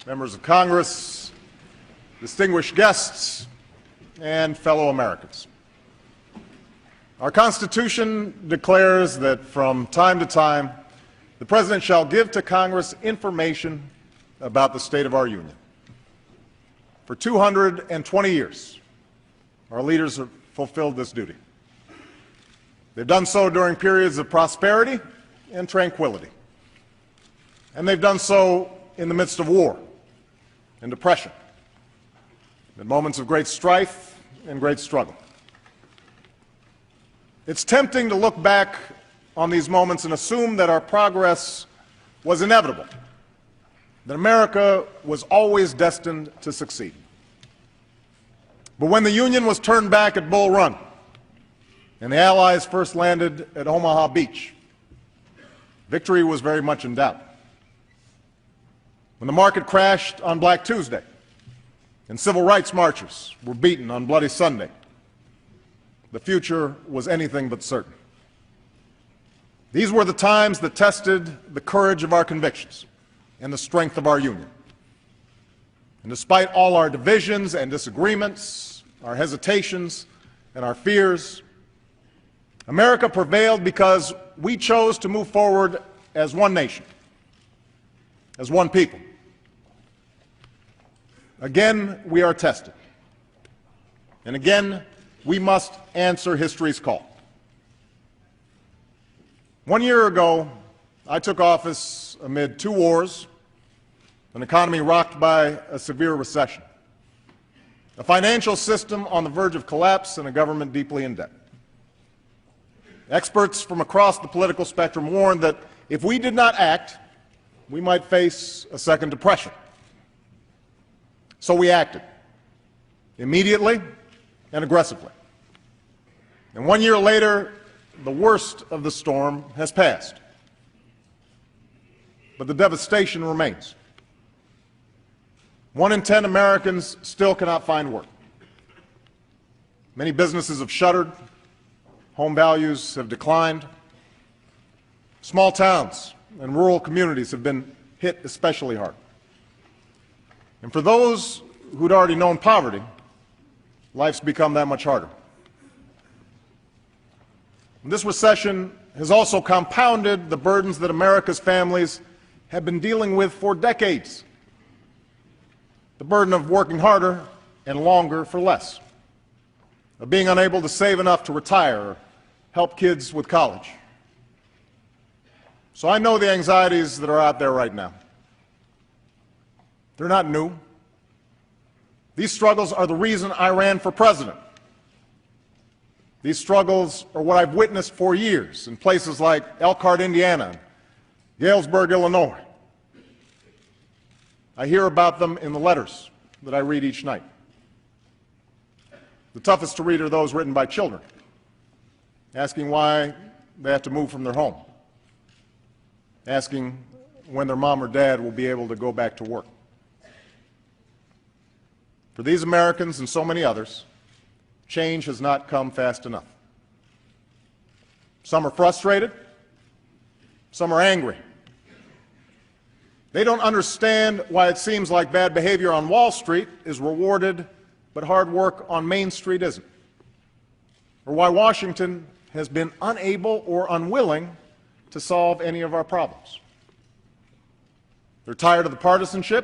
members of Congress, distinguished guests, and fellow Americans. Our Constitution declares that from time to time, the President shall give to Congress information about the state of our Union. For 220 years, our leaders have fulfilled this duty. They've done so during periods of prosperity and tranquility. And they've done so in the midst of war and depression, in moments of great strife and great struggle. It's tempting to look back on these moments and assume that our progress was inevitable, that America was always destined to succeed. But when the Union was turned back at Bull Run and the Allies first landed at Omaha Beach, victory was very much in doubt. When the market crashed on Black Tuesday and civil rights marchers were beaten on Bloody Sunday, the future was anything but certain. These were the times that tested the courage of our convictions and the strength of our Union. And despite all our divisions and disagreements, our hesitations and our fears, America prevailed because we chose to move forward as one nation, as one people. Again, we are tested. And again, we must answer history's call. 1 year ago, I took office amid 2 wars, an economy rocked by a severe recession, a financial system on the verge of collapse, and a government deeply in debt. Experts from across the political spectrum warned that if we did not act, we might face a second depression. So we acted, immediately and aggressively. And 1 year later, the worst of the storm has passed. But the devastation remains. 1 in 10 Americans still cannot find work. Many businesses have shuttered. Home values have declined. Small towns and rural communities have been hit especially hard. And for those who'd already known poverty, life's become that much harder. And this recession has also compounded the burdens that America's families have been dealing with for decades. The burden of working harder and longer for less, of being unable to save enough to retire or help kids with college. So I know the anxieties that are out there right now. They're not new. These struggles are the reason I ran for president. These struggles are what I've witnessed for years in places like Elkhart, Indiana, and Galesburg, Illinois. I hear about them in the letters that I read each night. The toughest to read are those written by children, asking why they have to move from their home, asking when their mom or dad will be able to go back to work. For these Americans and so many others, change has not come fast enough. Some are frustrated, some are angry. They don't understand why it seems like bad behavior on Wall Street is rewarded, but hard work on Main Street isn't. Or why Washington has been unable or unwilling to solve any of our problems. They're tired of the partisanship